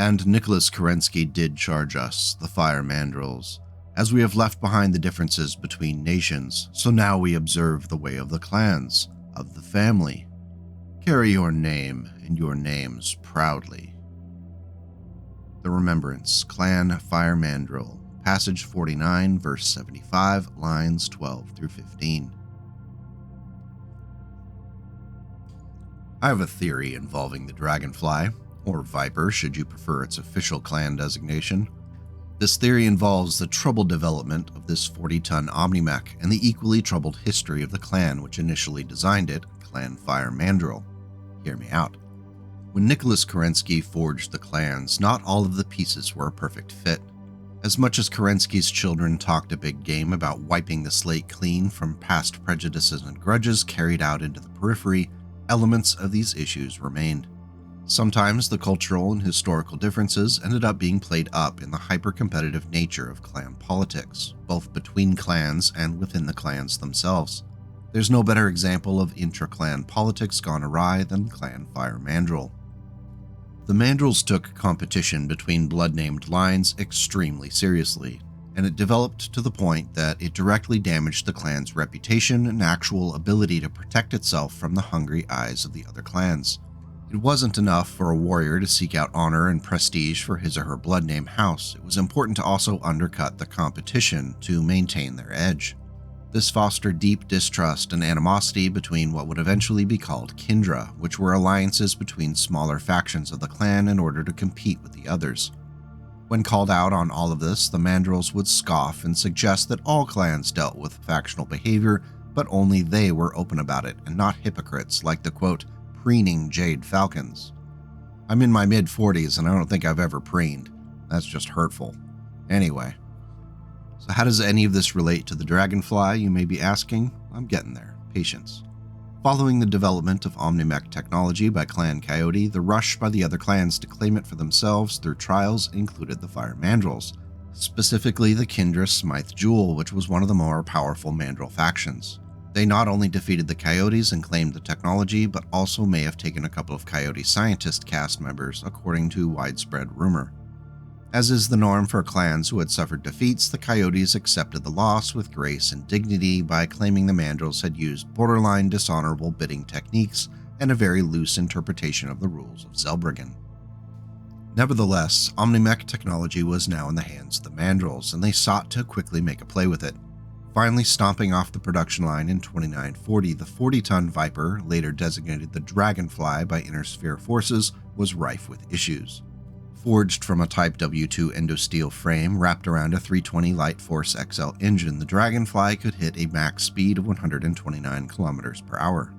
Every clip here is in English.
And Nicholas Kerensky did charge us, the Fire Mandrels, as we have left behind the differences between nations, so now we observe the way of the clans, of the family. Carry your name and your names proudly. The Remembrance, Clan Fire Mandrel, Passage 49, verse 75, lines 12 through 15. I have a theory involving the Dragonfly, or Viper should you prefer its official clan designation. This theory involves the troubled development of this 40-ton Omnimech and the equally troubled history of the clan which initially designed it, Clan Fire Mandrel. Hear me out. When Nicholas Kerensky forged the clans, not all of the pieces were a perfect fit. As much as Kerensky's children talked a big game about wiping the slate clean from past prejudices and grudges carried out into the periphery, elements of these issues remained. Sometimes the cultural and historical differences ended up being played up in the hyper-competitive nature of clan politics, both between clans and within the clans themselves. There's no better example of intra-clan politics gone awry than Clan Fire Mandrel. The Mandrels took competition between blood-named lines extremely seriously, and it developed to the point that it directly damaged the clan's reputation and actual ability to protect itself from the hungry eyes of the other clans. It wasn't enough for a warrior to seek out honor and prestige for his or her blood name house. It was important to also undercut the competition to maintain their edge. This fostered deep distrust and animosity between what would eventually be called Kindra, which were alliances between smaller factions of the clan in order to compete with the others. When called out on all of this, the Mandrels would scoff and suggest that all clans dealt with factional behavior, but only they were open about it and not hypocrites like the quote, preening Jade Falcons. I'm in my mid-40s and I don't think I've ever preened. That's just hurtful. Anyway. So how does any of this relate to the Dragonfly, you may be asking? I'm getting there. Patience. Following the development of Omnimech technology by Clan Coyote, the rush by the other clans to claim it for themselves through trials included the Fire Mandrels, specifically the Kindra Smythe Jewel, which was one of the more powerful Mandrel factions. They not only defeated the Coyotes and claimed the technology, but also may have taken a couple of Coyote scientist cast members, according to widespread rumor. As is the norm for clans who had suffered defeats, the Coyotes accepted the loss with grace and dignity by claiming the Mandrels had used borderline dishonorable bidding techniques and a very loose interpretation of the rules of Zelbriggen. Nevertheless, Omnimech technology was now in the hands of the Mandrels, and they sought to quickly make a play with it. Finally stomping off the production line in 2940, the 40-ton Viper, later designated the Dragonfly by Inner Sphere forces, was rife with issues. Forged from a Type W2 endosteel frame wrapped around a 320 Light Force XL engine, the Dragonfly could hit a max speed of 129 km per hour.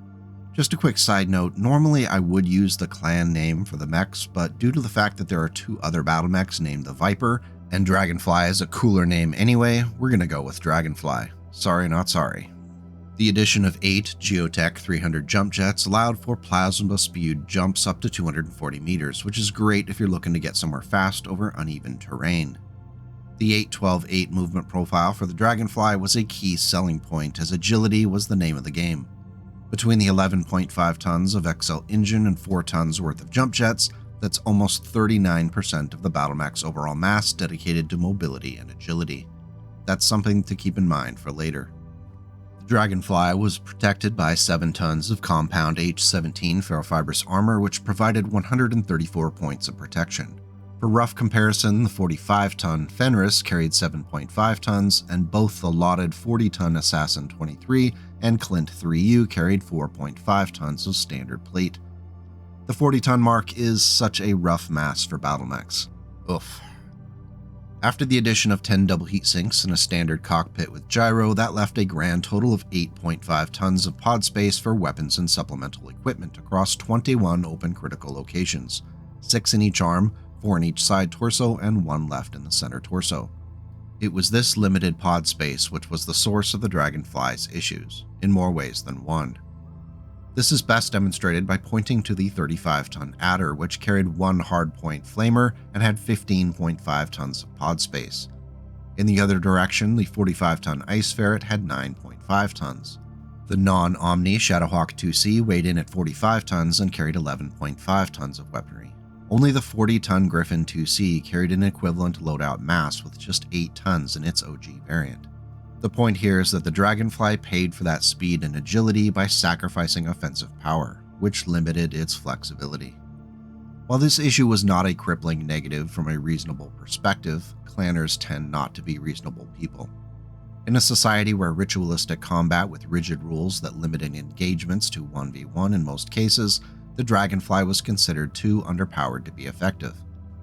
Just a quick side note, normally I would use the clan name for the mechs, but due to the fact that there are two other battle mechs named the Viper, and Dragonfly is a cooler name anyway, we're gonna go with Dragonfly. Sorry, not sorry. The addition of 8 Geotech 300 jump jets allowed for plasma-spewed jumps up to 240 meters, which is great if you're looking to get somewhere fast over uneven terrain. The 8-12-8 movement profile for the Dragonfly was a key selling point, as agility was the name of the game. Between the 11.5 tons of XL engine and 4 tons worth of jump jets, that's almost 39% of the battlemech's overall mass dedicated to mobility and agility. That's something to keep in mind for later. The Dragonfly was protected by 7 tons of compound H-17 ferrofibrous armor, which provided 134 points of protection. For rough comparison, the 45-ton Fenris carried 7.5 tons, and both the lauded 40-ton Assassin 23 and Clint 3U carried 4.5 tons of standard plate. The 40-ton mark is such a rough mass for battlemechs. Oof. After the addition of 10 double heat sinks and a standard cockpit with gyro, that left a grand total of 8.5 tons of pod space for weapons and supplemental equipment across 21 open critical locations, 6 in each arm, 4 in each side torso, and 1 left in the center torso. It was this limited pod space which was the source of the Dragonfly's issues, in more ways than one. This is best demonstrated by pointing to the 35-ton Adder, which carried 1 hardpoint flamer and had 15.5 tons of pod space. In the other direction, the 45-ton Ice Ferret had 9.5 tons. The non-Omni Shadowhawk 2C weighed in at 45 tons and carried 11.5 tons of weaponry. Only the 40-ton Griffin 2C carried an equivalent loadout mass with just 8 tons in its OG variant. The point here is that the Dragonfly paid for that speed and agility by sacrificing offensive power, which limited its flexibility. While this issue was not a crippling negative from a reasonable perspective, clanners tend not to be reasonable people. In a society where ritualistic combat with rigid rules that limited engagements to 1v1 in most cases, the Dragonfly was considered too underpowered to be effective.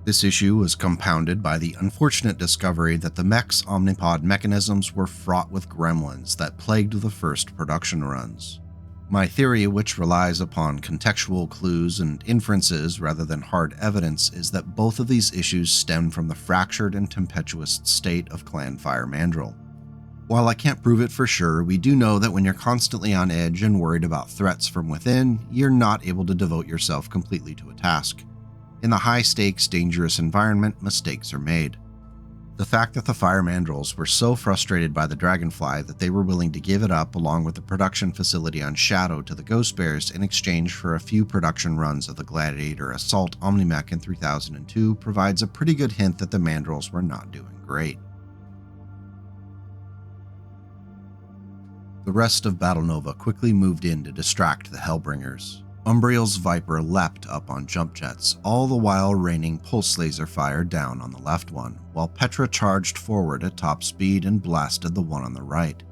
This issue was compounded by the unfortunate discovery that the Mech's omnipod mechanisms were fraught with gremlins that plagued the first production runs. My theory, which relies upon contextual clues and inferences rather than hard evidence, is that both of these issues stem from the fractured and tempestuous state of Clan Fire Mandrill. While I can't prove it for sure, we do know that when you're constantly on edge and worried about threats from within, you're not able to devote yourself completely to a task. In the high-stakes, dangerous environment, mistakes are made. The fact that the Fire Mandrills were so frustrated by the Dragonfly that they were willing to give it up along with the production facility on Shadow to the Ghost Bears in exchange for a few production runs of the Gladiator Assault Omnimech in 3002 provides a pretty good hint that the Mandrills were not doing great. The rest of Battle Nova quickly moved in to distract the Hellbringers. Umbriel's Viper leapt up on jump jets, all the while raining pulse laser fire down on the left one, while Petra charged forward at top speed and blasted the one on the right.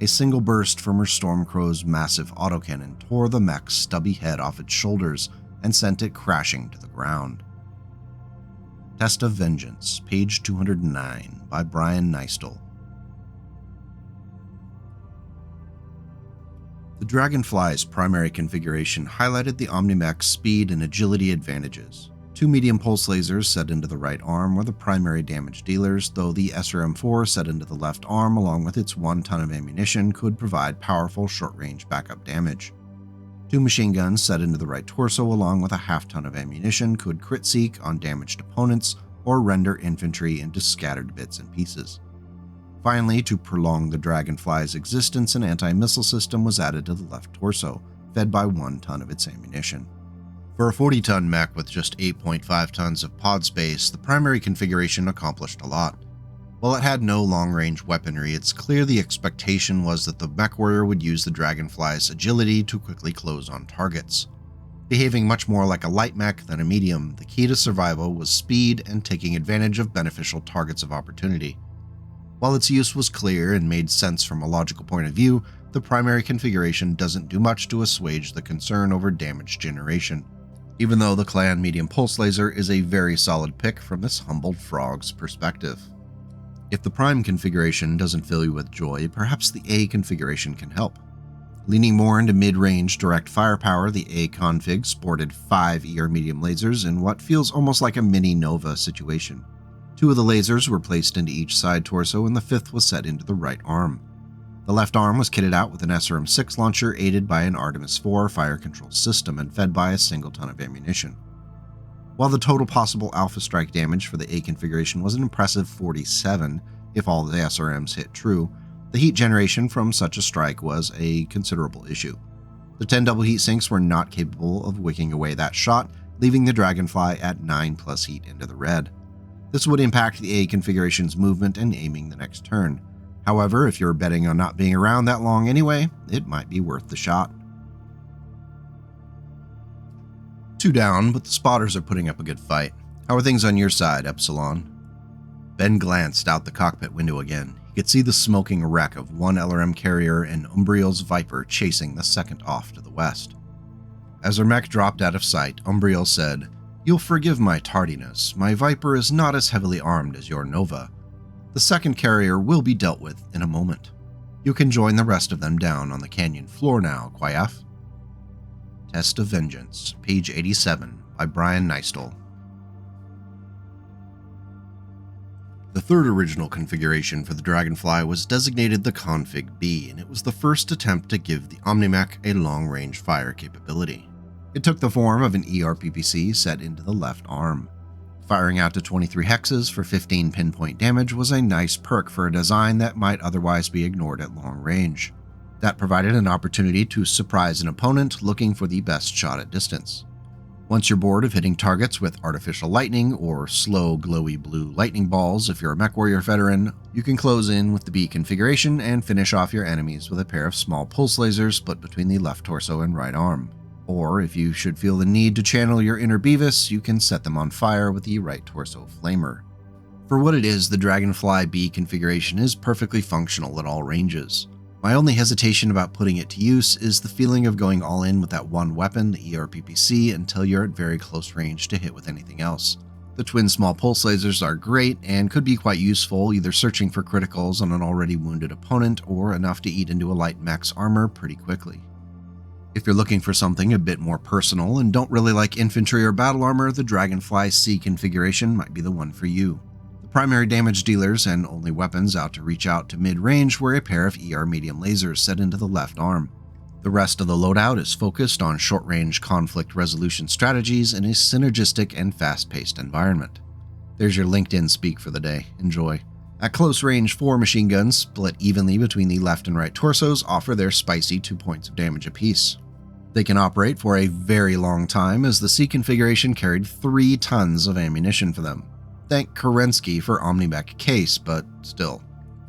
A single burst from her Stormcrow's massive autocannon tore the mech's stubby head off its shoulders and sent it crashing to the ground. Test of Vengeance, page 209, by Brian Neistel. The Dragonfly's primary configuration highlighted the Omnimech's speed and agility advantages. 2 medium pulse lasers set into the right arm were the primary damage dealers, though the SRM-4 set into the left arm along with its 1 ton of ammunition could provide powerful short-range backup damage. 2 machine guns set into the right torso along with a half-ton of ammunition could crit-seek on damaged opponents or render infantry into scattered bits and pieces. Finally, to prolong the Dragonfly's existence, an anti-missile system was added to the left torso, fed by 1 ton of its ammunition. For a 40-ton mech with just 8.5 tons of pod space, the primary configuration accomplished a lot. While it had no long-range weaponry, it's clear the expectation was that the Mechwarrior would use the Dragonfly's agility to quickly close on targets. Behaving much more like a light mech than a medium, the key to survival was speed and taking advantage of beneficial targets of opportunity. While its use was clear and made sense from a logical point of view, the primary configuration doesn't do much to assuage the concern over damage generation, even though the Clan Medium Pulse Laser is a very solid pick from this humbled frog's perspective. If the Prime configuration doesn't fill you with joy, perhaps the A configuration can help. Leaning more into mid-range direct firepower, the A config sported 5 ER medium lasers in what feels almost like a mini Nova situation. 2 of the lasers were placed into each side torso and the 5th was set into the right arm. The left arm was kitted out with an SRM-6 launcher aided by an Artemis IV fire control system and fed by a single ton of ammunition. While the total possible alpha strike damage for the A configuration was an impressive 47 if all the SRMs hit true, the heat generation from such a strike was a considerable issue. The 10 double heat sinks were not capable of wicking away that shot, leaving the Dragonfly at 9+ heat into the red. This would impact the A configuration's movement and aiming the next turn. However, if you're betting on not being around that long anyway, it might be worth the shot. 2 down, but the spotters are putting up a good fight. How are things on your side, Epsilon? Ben glanced out the cockpit window again. He could see the smoking wreck of 1 LRM carrier and Umbriel's Viper chasing the second off to the west. As her mech dropped out of sight, Umbriel said, "You'll forgive my tardiness. My Viper is not as heavily armed as your Nova. The second carrier will be dealt with in a moment. You can join the rest of them down on the canyon floor now, Quayaf." Test of Vengeance, page 87, by Brian Neistel. The third original configuration for the Dragonfly was designated the Config B, and it was the first attempt to give the Omnimech a long-range fire capability. It took the form of an ERPPC set into the left arm. Firing out to 23 hexes for 15 pinpoint damage was a nice perk for a design that might otherwise be ignored at long range. That provided an opportunity to surprise an opponent looking for the best shot at distance. Once you're bored of hitting targets with artificial lightning or slow, glowy blue lightning balls if you're a Mechwarrior veteran, you can close in with the B configuration and finish off your enemies with a pair of small pulse lasers split between the left torso and right arm. Or, if you should feel the need to channel your inner Beavis, you can set them on fire with the right torso flamer. For what it is, the Dragonfly B configuration is perfectly functional at all ranges. My only hesitation about putting it to use is the feeling of going all in with that one weapon, the ERPPC, until you're at very close range to hit with anything else. The twin small pulse lasers are great and could be quite useful, either searching for criticals on an already wounded opponent or enough to eat into a light mech's armor pretty quickly. If you're looking for something a bit more personal and don't really like infantry or battle armor, the Dragonfly C configuration might be the one for you. Primary damage dealers and only weapons out to reach out to mid-range were a pair of ER medium lasers set into the left arm. The rest of the loadout is focused on short-range conflict resolution strategies in a synergistic and fast-paced environment. There's your LinkedIn speak for the day. Enjoy. At close range, 4 machine guns, split evenly between the left and right torsos, offer their spicy 2 points of damage apiece. They can operate for a very long time, as the C configuration carried 3 tons of ammunition for them. Thank Kerensky for Omnimech case, but still.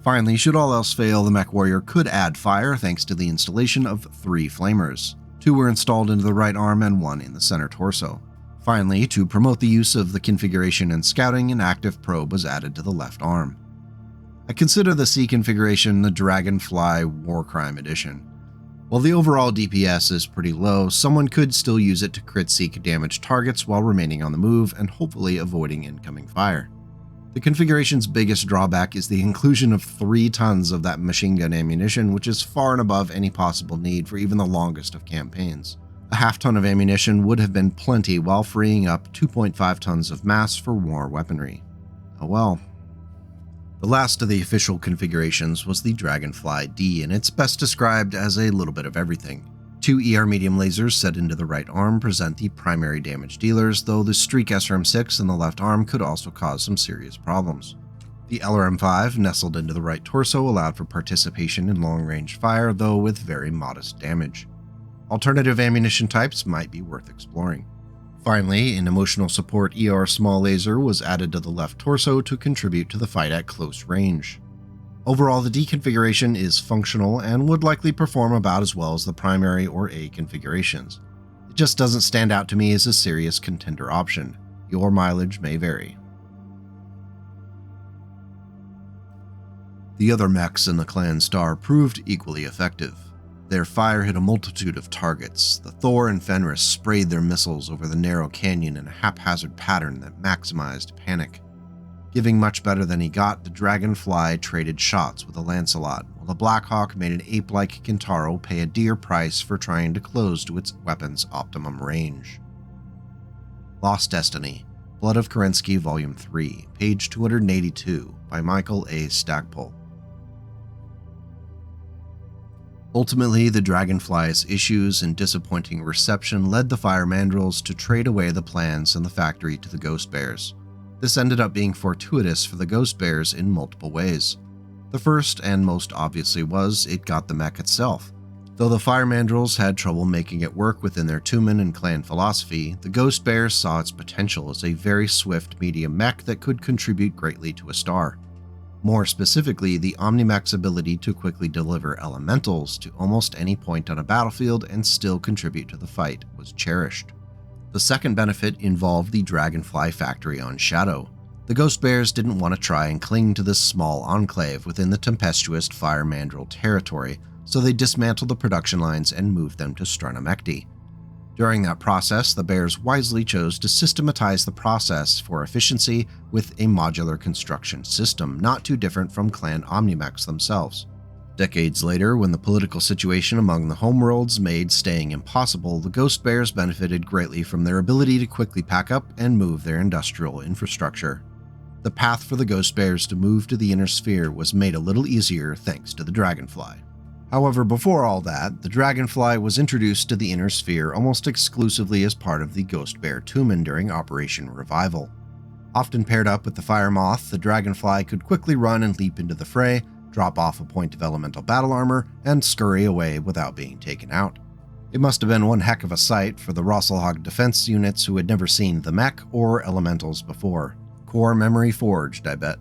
Finally, should all else fail, the Mechwarrior could add fire thanks to the installation of 3 flamers. 2 were installed into the right arm and 1 in the center torso. Finally, to promote the use of the configuration in scouting, an active probe was added to the left arm. I consider the C configuration the Dragonfly Warcrime Edition. While the overall DPS is pretty low, someone could still use it to crit-seek damaged targets while remaining on the move and hopefully avoiding incoming fire. The configuration's biggest drawback is the inclusion of 3 tons of that machine gun ammunition, which is far and above any possible need for even the longest of campaigns. A half ton of ammunition would have been plenty while freeing up 2.5 tons of mass for war weaponry. Oh well. The last of the official configurations was the Dragonfly D, and it's best described as a little bit of everything. 2 ER medium lasers set into the right arm present the primary damage dealers, though the Streak SRM-6 in the left arm could also cause some serious problems. The LRM-5 nestled into the right torso allowed for participation in long-range fire, though with very modest damage. Alternative ammunition types might be worth exploring. Finally, an emotional support ER small laser was added to the left torso to contribute to the fight at close range. Overall, the D configuration is functional and would likely perform about as well as the primary or A configurations. It just doesn't stand out to me as a serious contender option. Your mileage may vary. The other mechs in the Clan Star proved equally effective. Their fire hit a multitude of targets. The Thor and Fenris sprayed their missiles over the narrow canyon in a haphazard pattern that maximized panic. Giving much better than he got, the Dragonfly traded shots with a Lancelot, while the Blackhawk made an ape-like Kintaro pay a dear price for trying to close to its weapon's optimum range. Lost Destiny, Blood of Kerensky Volume 3, page 282, by Michael A. Stackpole. Ultimately, the Dragonfly's issues and disappointing reception led the Fire Mandrills to trade away the plans and the factory to the Ghost Bears. This ended up being fortuitous for the Ghost Bears in multiple ways. The first, and most obviously, was it got the mech itself. Though the Fire Mandrills had trouble making it work within their Tumen and clan philosophy, the Ghost Bears saw its potential as a very swift medium mech that could contribute greatly to a star. More specifically, the Omnimech's ability to quickly deliver elementals to almost any point on a battlefield and still contribute to the fight was cherished. The second benefit involved the Dragonfly factory on Shadow. The Ghost Bears didn't want to try and cling to this small enclave within the tempestuous Fire Mandrill territory, so they dismantled the production lines and moved them to Stranomechty. During that process, the Bears wisely chose to systematize the process for efficiency with a modular construction system, not too different from clan Omnimechs themselves. Decades later, when the political situation among the homeworlds made staying impossible, the Ghost Bears benefited greatly from their ability to quickly pack up and move their industrial infrastructure. The path for the Ghost Bears to move to the Inner Sphere was made a little easier thanks to the Dragonfly. However, before all that, the Dragonfly was introduced to the Inner Sphere almost exclusively as part of the Ghost Bear Tumen during Operation Revival. Often paired up with the Fire Moth, the Dragonfly could quickly run and leap into the fray, drop off a point of elemental battle armor, and scurry away without being taken out. It must have been one heck of a sight for the Rosselhog defense units who had never seen the Mech or Elementals before. Core memory forged, I bet.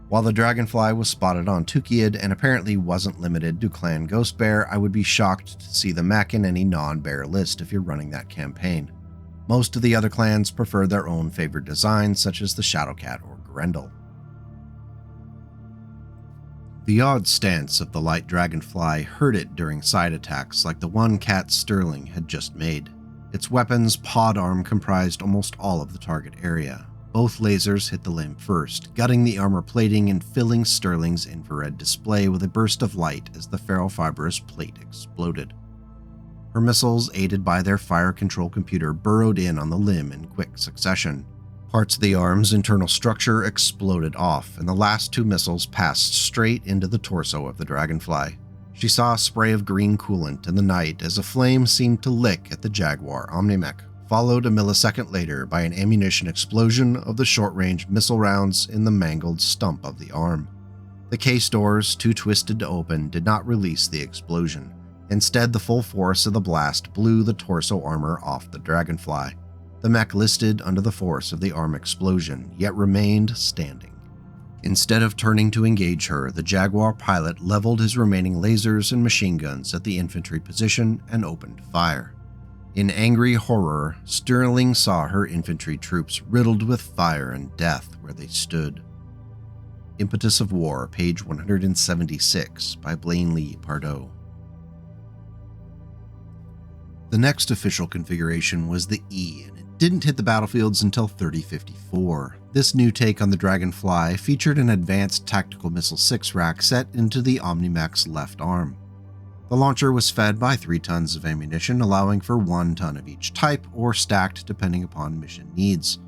While the Dragonfly was spotted on Tukayyid and apparently wasn't limited to Clan Ghost Bear, I would be shocked to see the Mech in any non-bear list if you're running that campaign. Most of the other clans prefer their own favored designs, such as the Shadowcat or Grendel. The odd stance of the light Dragonfly hurt it during side attacks like the one Cat Sterling had just made. Its weapon's pod arm comprised almost all of the target area. Both lasers hit the limb first, gutting the armor plating and filling Sterling's infrared display with a burst of light as the ferrofibrous plate exploded. Her missiles, aided by their fire control computer, burrowed in on the limb in quick succession. Parts of the arm's internal structure exploded off, and the last two missiles passed straight into the torso of the Dragonfly. She saw a spray of green coolant in the night as a flame seemed to lick at the Jaguar Omnimech, followed a millisecond later by an ammunition explosion of the short-range missile rounds in the mangled stump of the arm. The case doors, too twisted to open, did not release the explosion. Instead, the full force of the blast blew the torso armor off the Dragonfly. The mech listed under the force of the arm explosion, yet remained standing. Instead of turning to engage her, the Jaguar pilot leveled his remaining lasers and machine guns at the infantry position and opened fire. In angry horror, Sterling saw her infantry troops riddled with fire and death where they stood. Impetus of War, page 176, by Blaine Lee Pardoe. The next official configuration was the E, and it didn't hit the battlefields until 3054. This new take on the Dragonfly featured an advanced tactical missile 6-rack set into the Omnimech's left arm. The launcher was fed by 3 tons of ammunition, allowing for 1 ton of each type, or stacked depending upon mission needs.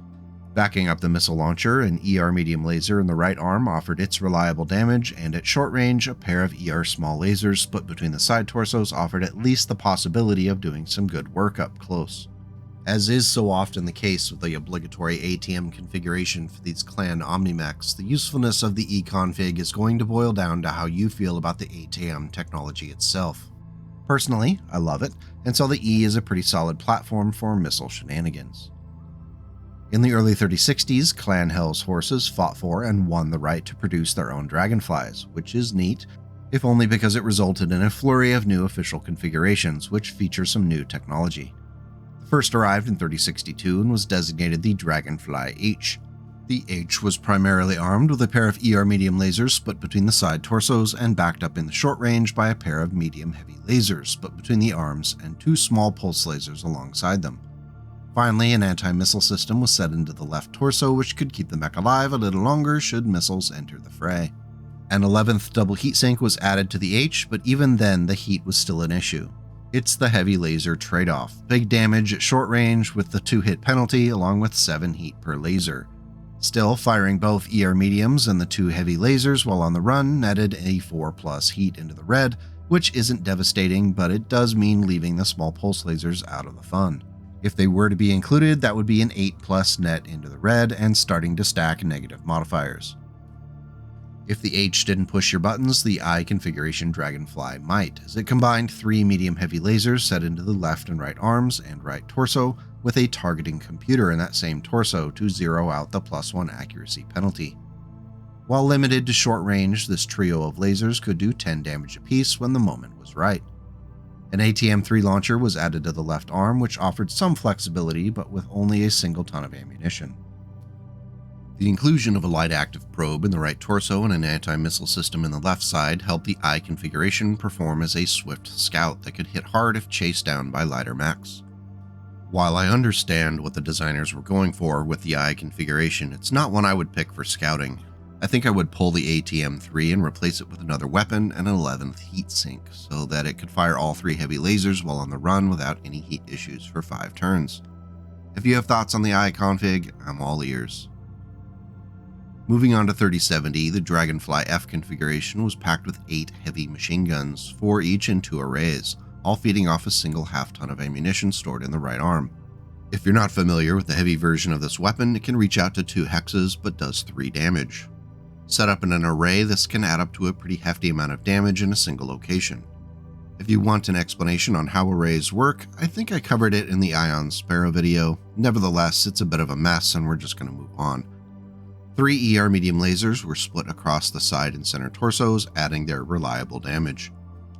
Backing up the missile launcher, an ER medium laser in the right arm offered its reliable damage, and at short range, a pair of ER small lasers split between the side torsos offered at least the possibility of doing some good work up close. As is so often the case with the obligatory ATM configuration for these clan Omnimechs, the usefulness of the E-config is going to boil down to how you feel about the ATM technology itself. Personally, I love it, and saw the E as a pretty solid platform for missile shenanigans. In the early 3060s, Clan Hell's horses fought for and won the right to produce their own Dragonflies, which is neat, if only because it resulted in a flurry of new official configurations, which feature some new technology. The first arrived in 3062 and was designated the Dragonfly H. The H was primarily armed with a pair of ER medium lasers split between the side torsos and backed up in the short range by a pair of medium heavy lasers split between the arms and 2 small pulse lasers alongside them. Finally, an anti-missile system was set into the left torso, which could keep the mech alive a little longer should missiles enter the fray. An 11th double heatsink was added to the H, but even then the heat was still an issue. It's the heavy laser trade-off. Big damage at short range with the 2-hit penalty along with 7 heat per laser. Still, firing both ER mediums and the 2 heavy lasers while on the run netted a 4+ heat into the red, which isn't devastating, but it does mean leaving the small pulse lasers out of the fun. If they were to be included, that would be an 8+ net into the red and starting to stack negative modifiers. If the H didn't push your buttons, the I configuration Dragonfly might, as it combined 3 medium-heavy lasers set into the left and right arms and right torso with a targeting computer in that same torso to zero out the +1 accuracy penalty. While limited to short range, this trio of lasers could do 10 damage apiece when the moment was right. An ATM-3 launcher was added to the left arm, which offered some flexibility, but with only a single ton of ammunition. The inclusion of a light active probe in the right torso and an anti-missile system in the left side helped the I configuration perform as a swift scout that could hit hard if chased down by lighter mechs. While I understand what the designers were going for with the I configuration, it's not one I would pick for scouting. I think I would pull the ATM-3 and replace it with another weapon and an 11th heatsink, so that it could fire all 3 heavy lasers while on the run without any heat issues for 5 turns. If you have thoughts on the I config, I'm all ears. Moving on to 3070, the Dragonfly F configuration was packed with 8 heavy machine guns, 4 each in 2 arrays, all feeding off a single half-ton of ammunition stored in the right arm. If you're not familiar with the heavy version of this weapon, it can reach out to 2 hexes but does 3 damage. Set up in an array, this can add up to a pretty hefty amount of damage in a single location. If you want an explanation on how arrays work, I think I covered it in the Ion Sparrow video. Nevertheless, it's a bit of a mess and we're just going to move on. 3 ER medium lasers were split across the side and center torsos, adding their reliable damage.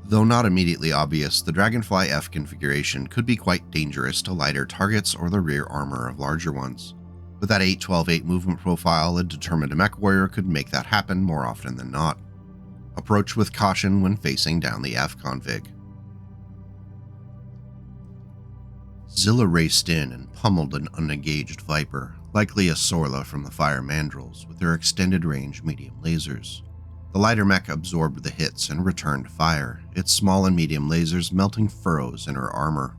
Though not immediately obvious, the Dragonfly F configuration could be quite dangerous to lighter targets or the rear armor of larger ones. With that 8-12-8 movement profile, a determined Mechwarrior could make that happen more often than not. Approach with caution when facing down the F config. Zilla raced in and pummeled an unengaged Viper, likely a Sorla from the Fire Mandrills, with their extended-range medium lasers. The lighter mech absorbed the hits and returned fire, its small and medium lasers melting furrows in her armor.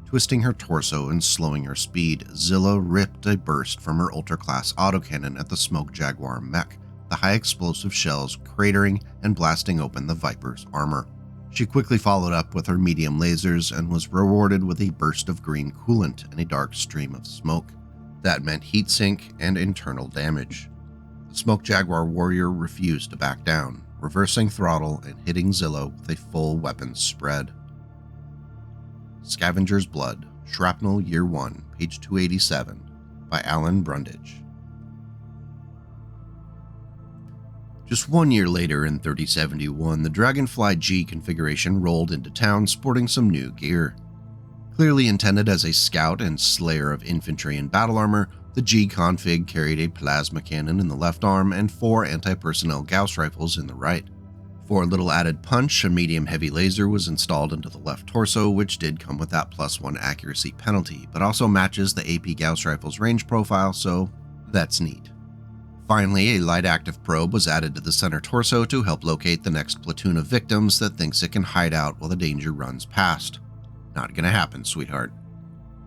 Twisting her torso and slowing her speed, Zilla ripped a burst from her ultra-class autocannon at the Smoke Jaguar mech, the high-explosive shells cratering and blasting open the Viper's armor. She quickly followed up with her medium lasers and was rewarded with a burst of green coolant and a dark stream of smoke. That meant heatsink and internal damage. The Smoke Jaguar warrior refused to back down, reversing throttle and hitting Zilla with a full weapons spread. Scavenger's Blood, Shrapnel Year 1, page 287, by Alan Brundage. Just 1 year later in 3071, the Dragonfly G configuration rolled into town sporting some new gear. Clearly intended as a scout and slayer of infantry and battle armor, the G config carried a plasma cannon in the left arm and 4 anti-personnel Gauss rifles in the right. For a little added punch, a medium-heavy laser was installed into the left torso, which did come with that +1 accuracy penalty, but also matches the AP Gauss rifle's range profile, so that's neat. Finally, a light active probe was added to the center torso to help locate the next platoon of victims that thinks it can hide out while the danger runs past. Not gonna happen, sweetheart.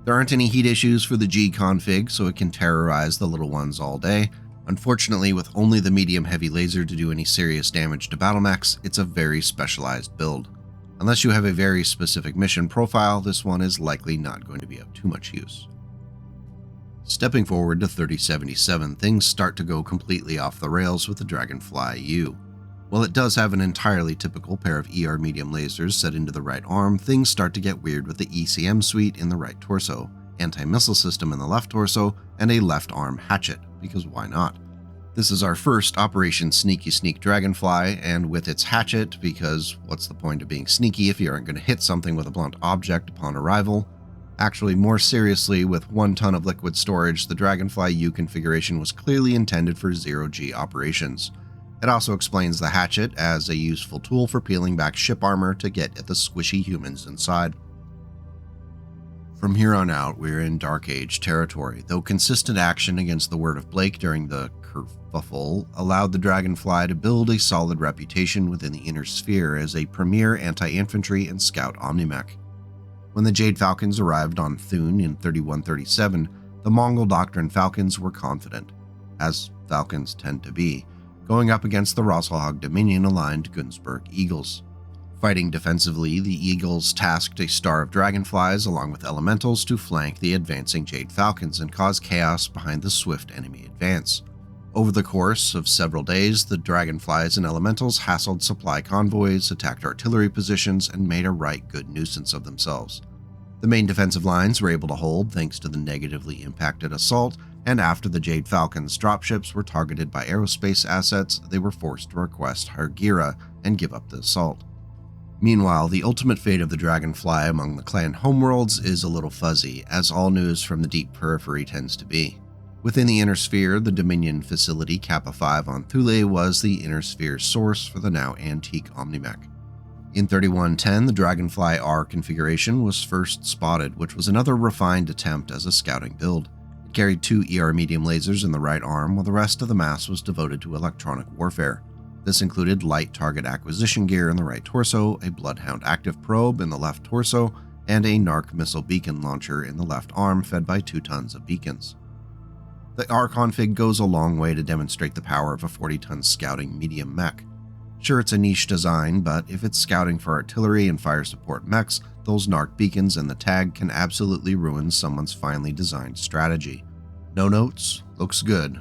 There aren't any heat issues for the G config, so it can terrorize the little ones all day. Unfortunately, with only the medium-heavy laser to do any serious damage to battle mechs, it's a very specialized build. Unless you have a very specific mission profile, this one is likely not going to be of too much use. Stepping forward to 3077, things start to go completely off the rails with the Dragonfly U. While it does have an entirely typical pair of ER medium lasers set into the right arm, things start to get weird with the ECM suite in the right torso, anti-missile system in the left torso, and a left arm hatchet, because why not? This is our first Operation Sneaky Sneak Dragonfly, and with its hatchet, because what's the point of being sneaky if you aren't going to hit something with a blunt object upon arrival? Actually, more seriously, with 1 ton of liquid storage, the Dragonfly U configuration was clearly intended for zero-G operations. It also explains the hatchet as a useful tool for peeling back ship armor to get at the squishy humans inside. From here on out, we're in Dark Age territory, though consistent action against the Word of Blake during the kerfuffle allowed the Dragonfly to build a solid reputation within the Inner Sphere as a premier anti-infantry and scout omnimech. When the Jade Falcons arrived on Thune in 3137, the Mongol Doctrine Falcons were confident, as Falcons tend to be, going up against the Rosselhog Dominion-aligned Gunzburg Eagles. Fighting defensively, the Eagles tasked a star of Dragonflies along with Elementals to flank the advancing Jade Falcons and cause chaos behind the swift enemy advance. Over the course of several days, the Dragonflies and Elementals hassled supply convoys, attacked artillery positions, and made a right good nuisance of themselves. The main defensive lines were able to hold thanks to the negatively impacted assault, and after the Jade Falcons' dropships were targeted by aerospace assets, they were forced to request Hargira and give up the assault. Meanwhile, the ultimate fate of the Dragonfly among the clan homeworlds is a little fuzzy, as all news from the deep periphery tends to be. Within the Inner Sphere, the Dominion facility Kappa 5 on Thule was the Inner Sphere's source for the now antique Omnimech. In 3110, the Dragonfly R configuration was first spotted, which was another refined attempt as a scouting build. It carried 2 ER medium lasers in the right arm, while the rest of the mass was devoted to electronic warfare. This included light target acquisition gear in the right torso, a Bloodhound active probe in the left torso, and a Narc missile beacon launcher in the left arm fed by 2 tons of beacons. The R config goes a long way to demonstrate the power of a 40-ton scouting medium mech. Sure, it's a niche design, but if it's scouting for artillery and fire support mechs, those Narc beacons and the tag can absolutely ruin someone's finely designed strategy. No notes? Looks good.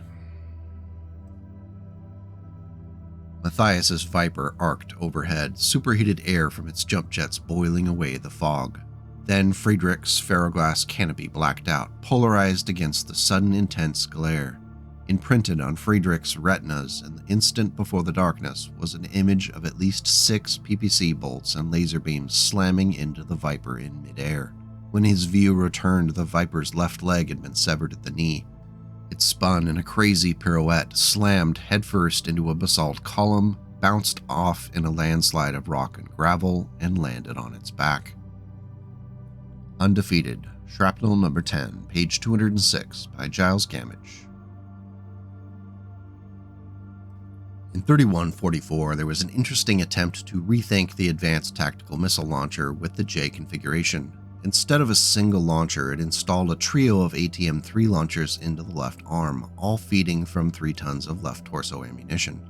Matthias's Viper arced overhead, superheated air from its jump jets boiling away the fog. Then Friedrich's ferroglass canopy blacked out, polarized against the sudden intense glare. Imprinted on Friedrich's retinas in the instant before the darkness was an image of at least 6 PPC bolts and laser beams slamming into the Viper in midair. When his view returned, the Viper's left leg had been severed at the knee. It spun in a crazy pirouette, slammed headfirst into a basalt column, bounced off in a landslide of rock and gravel, and landed on its back. Undefeated, Shrapnel number 10, page 206, by Giles Gamage. In 3144, there was an interesting attempt to rethink the Advanced Tactical Missile Launcher with the J configuration. Instead of a single launcher, it installed a trio of ATM-3 launchers into the left arm, all feeding from 3 tons of left torso ammunition.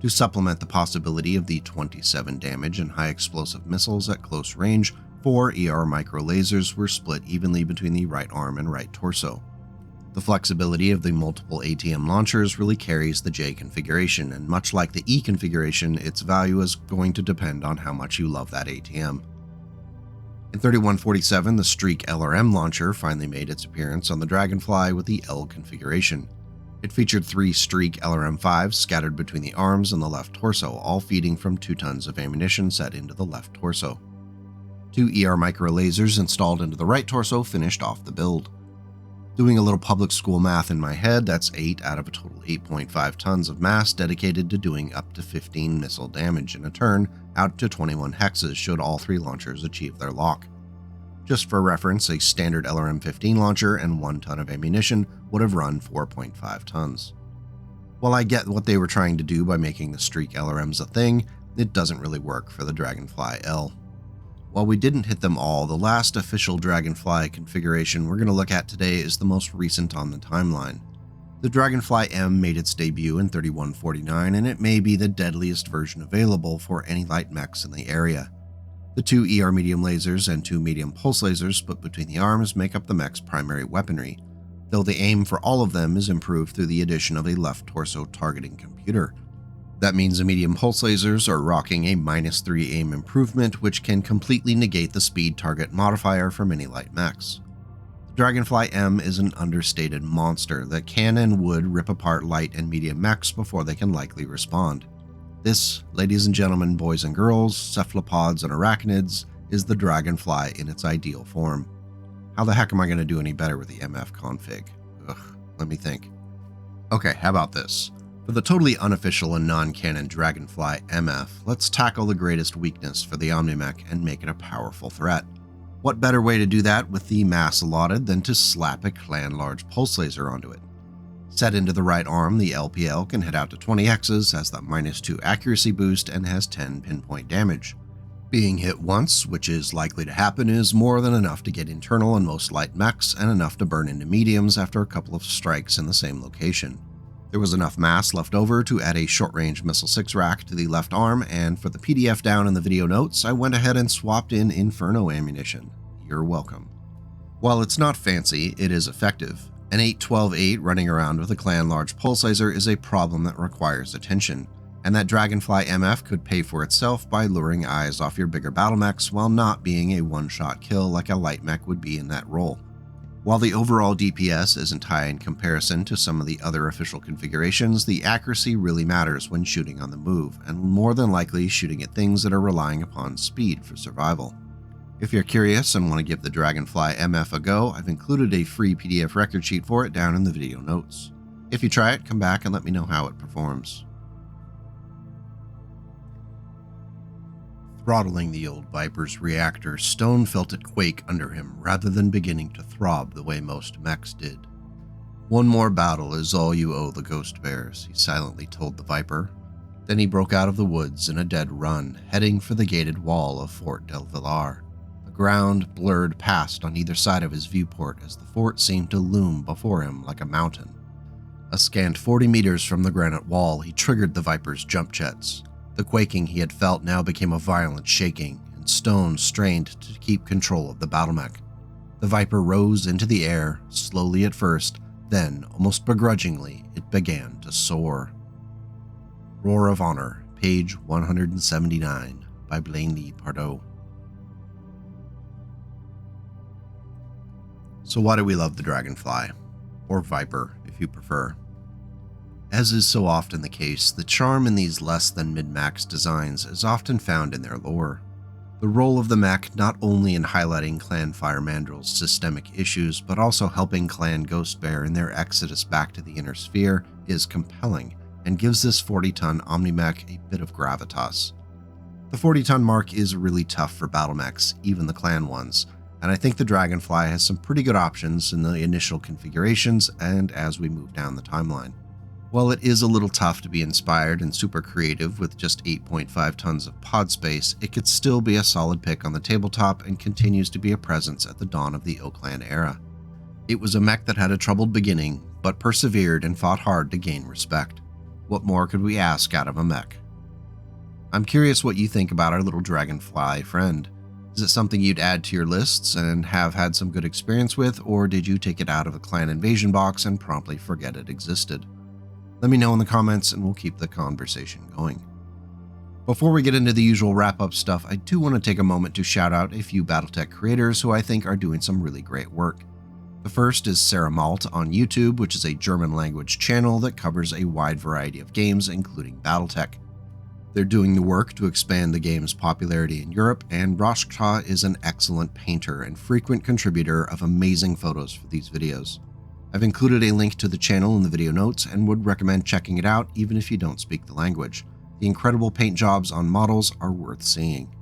To supplement the possibility of the 27 damage and high explosive missiles at close range, 4 ER micro lasers were split evenly between the right arm and right torso. The flexibility of the multiple ATM launchers really carries the J configuration, and much like the E configuration, its value is going to depend on how much you love that ATM. In 3147, the Streak LRM launcher finally made its appearance on the Dragonfly with the L configuration. It featured 3 Streak LRM-5s scattered between the arms and the left torso, all feeding from 2 tons of ammunition set into the left torso. 2 ER micro lasers installed into the right torso finished off the build. Doing a little public school math in my head, that's 8 out of a total 8.5 tons of mass dedicated to doing up to 15 missile damage in a turn, out to 21 hexes should all 3 launchers achieve their lock. Just for reference, a standard LRM-15 launcher and 1 ton of ammunition would have run 4.5 tons. While I get what they were trying to do by making the Streak LRMs a thing, it doesn't really work for the Dragonfly L. While we didn't hit them all, the last official Dragonfly configuration we're going to look at today is the most recent on the timeline. The Dragonfly M made its debut in 3149, and it may be the deadliest version available for any light mechs in the area. The 2 ER medium lasers and 2 medium pulse lasers split between the arms make up the mech's primary weaponry, though the aim for all of them is improved through the addition of a left torso targeting computer. That means the medium pulse lasers are rocking a -3 aim improvement, which can completely negate the speed target modifier for many light mechs. The Dragonfly M is an understated monster that can and would rip apart light and medium mechs before they can likely respond. This, ladies and gentlemen, boys and girls, cephalopods and arachnids, is the Dragonfly in its ideal form. How the heck am I going to do any better with the MF config? Let me think. Okay, how about this? For the totally unofficial and non-canon Dragonfly MF, let's tackle the greatest weakness for the Omnimech and make it a powerful threat. What better way to do that with the mass allotted than to slap a clan large pulse laser onto it? Set into the right arm, the LPL can hit out to 20 hexes, has that -2 accuracy boost, and has 10 pinpoint damage. Being hit once, which is likely to happen, is more than enough to get internal on most light mechs and enough to burn into mediums after a couple of strikes in the same location. There was enough mass left over to add a short-range Missile 6 rack to the left arm, and for the PDF down in the video notes, I went ahead and swapped in Inferno ammunition. You're welcome. While it's not fancy, it is effective. An 8-12-8 running around with a clan large pulse laser is a problem that requires attention, and that Dragonfly MF could pay for itself by luring eyes off your bigger battle mechs while not being a one-shot kill like a light mech would be in that role. While the overall DPS isn't high in comparison to some of the other official configurations, the accuracy really matters when shooting on the move, and more than likely shooting at things that are relying upon speed for survival. If you're curious and want to give the Dragonfly MF a go, I've included a free PDF record sheet for it down in the video notes. If you try it, come back and let me know how it performs. Throttling the old Viper's reactor, Stone felt it quake under him rather than beginning to throb the way most mechs did. "One more battle is all you owe the Ghost Bears," he silently told the Viper. Then he broke out of the woods in a dead run, heading for the gated wall of Fort Del Villar. The ground blurred past on either side of his viewport as the fort seemed to loom before him like a mountain. A scant 40 meters from the granite wall, he triggered the Viper's jump jets. The quaking he had felt now became a violent shaking, and Stone strained to keep control of the battlemech. The Viper rose into the air, slowly at first, then, almost begrudgingly, it began to soar. Roar of Honor, page 179 by Blaney Pardo. So why do we love the Dragonfly? Or Viper, if you prefer. As is so often the case, the charm in these less than mid-max designs is often found in their lore. The role of the mech not only in highlighting Clan Fire Mandrel's systemic issues, but also helping Clan Ghostbear in their exodus back to the Inner Sphere is compelling, and gives this 40-ton Omni-Mech a bit of gravitas. The 40-ton mark is really tough for battle mechs, even the Clan ones, and I think the Dragonfly has some pretty good options in the initial configurations and as we move down the timeline. While it is a little tough to be inspired and super creative with just 8.5 tons of pod space, it could still be a solid pick on the tabletop and continues to be a presence at the dawn of the IlClan era. It was a mech that had a troubled beginning, but persevered and fought hard to gain respect. What more could we ask out of a mech? I'm curious what you think about our little Dragonfly friend. Is it something you'd add to your lists and have had some good experience with, or did you take it out of a Clan Invasion box and promptly forget it existed? Let me know in the comments and we'll keep the conversation going. Before we get into the usual wrap-up stuff, I do want to take a moment to shout out a few BattleTech creators who I think are doing some really great work. The first is Saramalt on YouTube, which is a German language channel that covers a wide variety of games, including BattleTech. They're doing the work to expand the game's popularity in Europe, and Roshka is an excellent painter and frequent contributor of amazing photos for these videos. I've included a link to the channel in the video notes and would recommend checking it out even if you don't speak the language. The incredible paint jobs on models are worth seeing.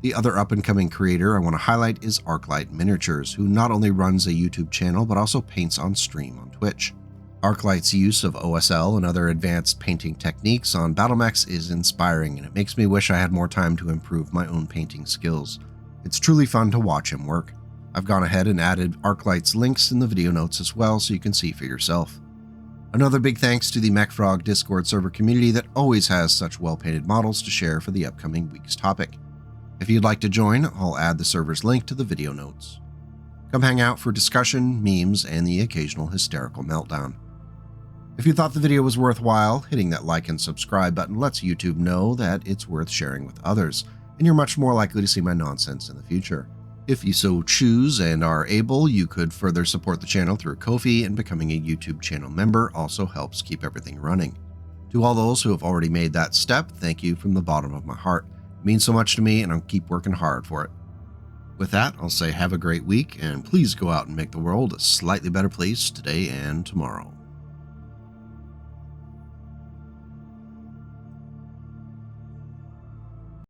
The other up-and-coming creator I want to highlight is Arclight Miniatures, who not only runs a YouTube channel but also paints on stream on Twitch. Arclight's use of OSL and other advanced painting techniques on battlemechs is inspiring, and it makes me wish I had more time to improve my own painting skills. It's truly fun to watch him work. I've gone ahead and added Arclight's links in the video notes as well so you can see for yourself. Another big thanks to the MechFrog Discord server community that always has such well-painted models to share for the upcoming week's topic. If you'd like to join, I'll add the server's link to the video notes. Come hang out for discussion, memes, and the occasional hysterical meltdown. If you thought the video was worthwhile, hitting that like and subscribe button lets YouTube know that it's worth sharing with others, and you're much more likely to see my nonsense in the future. If you so choose and are able, you could further support the channel through Ko-fi, and becoming a YouTube channel member also helps keep everything running. To all those who have already made that step, thank you from the bottom of my heart. It means so much to me and I'll keep working hard for it. With that, I'll say have a great week and please go out and make the world a slightly better place today and tomorrow.